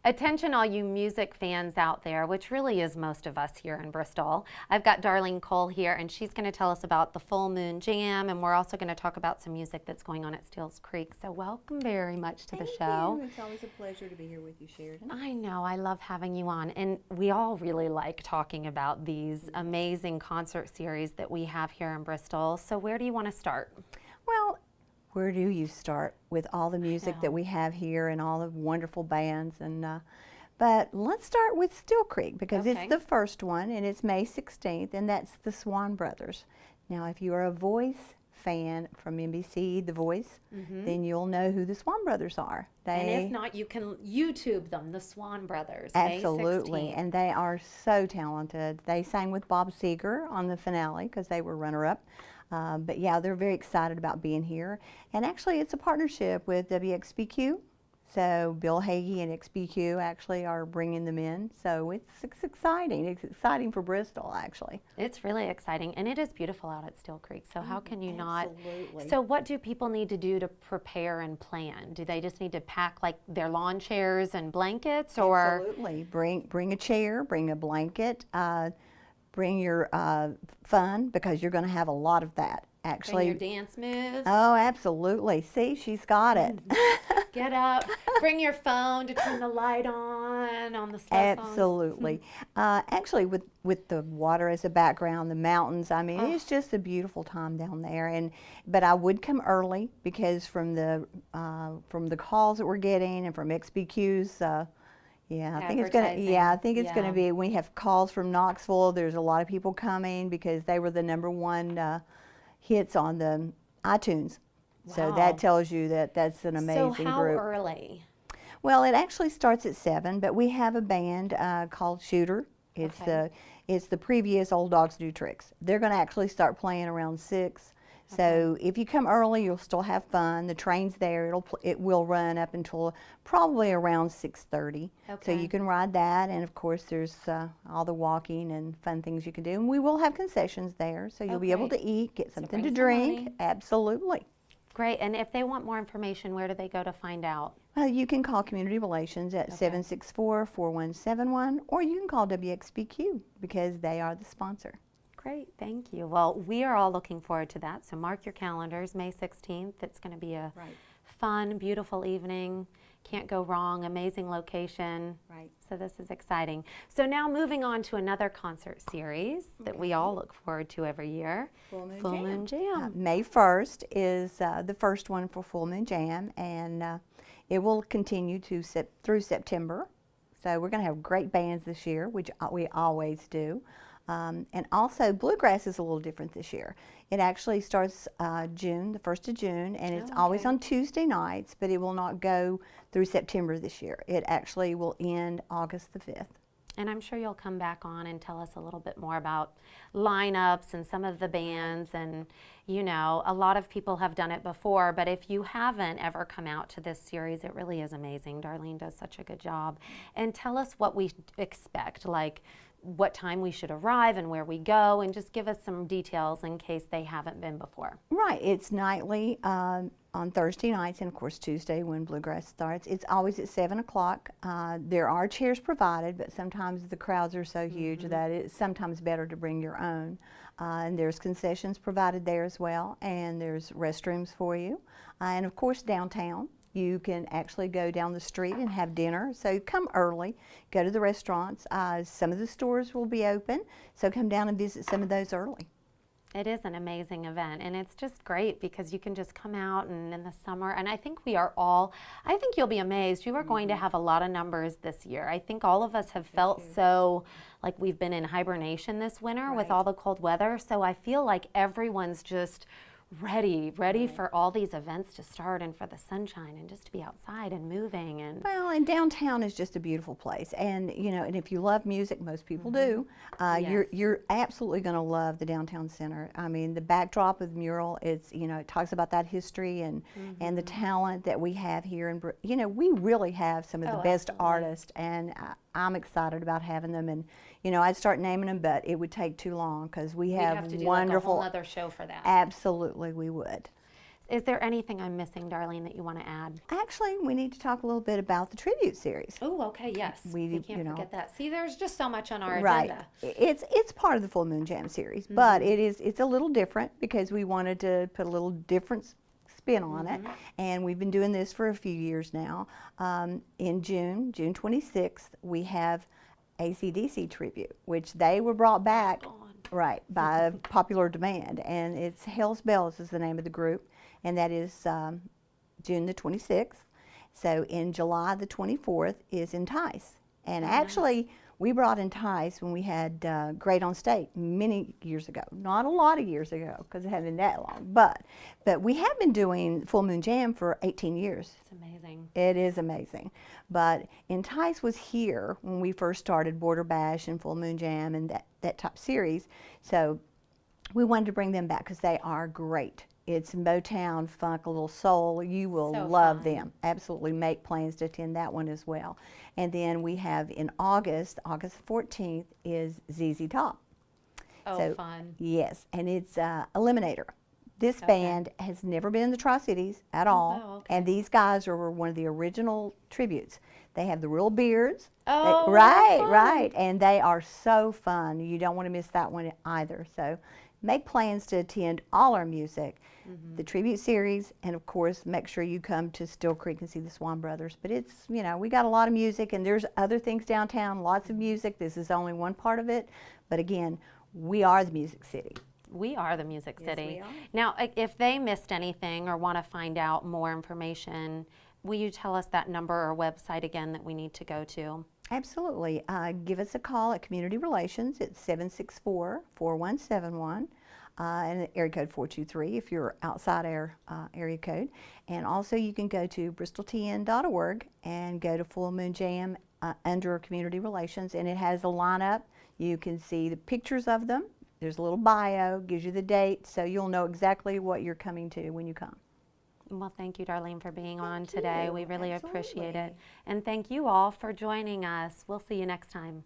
Attention all you music fans out there, which really is most of us here in Bristol. I've got Darlene Cole here, and she's going to tell us about the Full Moon Jam, and we're also going to talk about some music that's going on at Steele's Creek. So welcome very much to the show. Thank you. It's always a pleasure to be here with you, Sheridan. I know, I love having you on, and we all really like talking about these amazing concert series that we have here in Bristol. So where do you want to start? Well, where do you start with all the music that we have here and all the wonderful bands? But let's start with Steele Creek because it's the first one, and it's May 16th, and that's the Swan Brothers. Now, if you are a Voice fan from NBC, The Voice, then you'll know who the Swan Brothers are. And if not, you can YouTube them, the Swan Brothers. Absolutely, May 16th. and they are so talented. They sang with Bob Seger on the finale because they were runner-up. But yeah, they're very excited about being here. And actually, it's a partnership with WXBQ. So Bill Hagee and XBQ actually are bringing them in. So it's exciting. It's exciting for Bristol, actually. It's really exciting, and it is beautiful out at Steele Creek. So how can you not? Absolutely. So what do people need to do to prepare and plan? Do they just need to pack like their lawn chairs and blankets, or? Absolutely. Bring a chair, bring a blanket, bring your fun, because you're going to have a lot of that. Actually, bring your dance moves. Oh, absolutely. See, she's got it. Get up. Bring your phone to turn the light on the slow songs. Absolutely. Actually, with the water as a background, the mountains, I mean, it's just a beautiful time down there. But I would come early because from the calls that we're getting and from XBQ's. Yeah, I think it's gonna. Yeah, I think it's gonna be. We have calls from Knoxville. There's a lot of people coming because they were the #1 hits on the iTunes. Wow. So that tells you that that's an amazing group. So how group. early? Well, it actually starts at 7, but we have a band called Shooter. It's the previous Old Dogs Do Tricks. They're going to actually start playing around 6. So if you come early, you'll still have fun. The train's there. It will run up until probably around 6:30. So you can ride that, and of course there's all the walking and fun things you can do. And we will have concessions there, so you'll be able to eat, get something to drink. Absolutely. Great. And if they want more information, where do they go to find out? You can call Community Relations at 764-4171, or you can call WXBQ because they are the sponsor. Great, thank you. Well, we are all looking forward to that, so mark your calendars, May 16th. It's going to be a fun, beautiful evening. Can't go wrong, amazing location. Right. So this is exciting. So now moving on to another concert series that we all look forward to every year. Full Moon Jam. May 1st is the first one for Full Moon Jam, and it will continue through September. So we're going to have great bands this year, which we always do. And also, Bluegrass is a little different this year. It actually starts June, the 1st of June, and it's always on Tuesday nights, but it will not go through September this year. It actually will end August the 5th. And I'm sure you'll come back on and tell us a little bit more about lineups and some of the bands. And, you know, a lot of people have done it before, but if you haven't ever come out to this series, it really is amazing. Darlene does such a good job. And tell us what we expect, like what time we should arrive and where we go, and just give us some details in case they haven't been before. Right. It's nightly on Thursday nights, and of course Tuesday when Bluegrass starts. It's always at 7 o'clock. There are chairs provided, but sometimes the crowds are so huge that it's sometimes better to bring your own. And there's concessions provided there as well, and there's restrooms for you. And of course downtown, you can actually go down the street and have dinner. So come early, go to the restaurants. Some of the stores will be open, so come down and visit some of those early. It is an amazing event, and it's just great because you can just come out and in the summer, and I think I think you'll be amazed. You are going to have a lot of numbers this year. I think all of us have felt so like we've been in hibernation this winter with all the cold weather, so I feel like everyone's just ready for all these events to start and for the sunshine and just to be outside and moving. And well, and downtown is just a beautiful place, and you know, and if you love music, most people do, you're absolutely going to love the downtown center. I mean, the backdrop of the mural, it's, you know, it talks about that history and the talent that we have here, and you know, we really have some of the best artists, and I'm excited about having them. And you know, I'd start naming them, but it would take too long because we have to do wonderful. Like a whole other show for that. Absolutely, we would. Is there anything I'm missing, Darlene, that you want to add? Actually, we need to talk a little bit about the tribute series. Oh, okay, yes. We can't forget that. See, there's just so much on our Right. agenda. It's part of the Full Moon Jam series, but it's a little different because we wanted to put a little different spin on it, and we've been doing this for a few years now. In June 26th, we have AC/DC tribute, which they were brought back right by popular demand, and it's Hell's Bells is the name of the group, and that is June the 26th. So in July the 24th is Entice, and actually we brought Entice when we had Great on State many years ago. Not a lot of years ago because it hadn't been that long, but we have been doing Full Moon Jam for 18 years. It's amazing. It is amazing. But Entice was here when we first started Border Bash and Full Moon Jam and that top series. So we wanted to bring them back because they are great. It's Motown, funk, a little soul. You will love them. Absolutely make plans to attend that one as well. And then we have in August 14th is ZZ Top. Oh, So, fun. Yes, and it's Eliminator. This band has never been in the Tri-Cities at all, wow, okay. and these guys are one of the original tributes. They have the real beards. Oh, right, fun. right, and they are so fun. You don't want to miss that one either. So make plans to attend all our music, the tribute series, and of course make sure you come to Still Creek and see the Swan Brothers. But it's, you know, we got a lot of music and there's other things downtown, lots of music. This is only one part of it, but again, we are the Music City. We are the Music City. we are. Now, if they missed anything or want to find out more information, will you tell us that number or website again that we need to go to? Absolutely. Give us a call at Community Relations. It's 764-4171 and area code 423 if you're outside our area code. And also you can go to bristoltn.org and go to Full Moon Jam under Community Relations, and it has a lineup. You can see the pictures of them. There's a little bio, gives you the date, so you'll know exactly what you're coming to when you come. Well, thank you, Darlene, for being on today. you. We really appreciate Absolutely. it. And thank you all for joining us. We'll see you next time.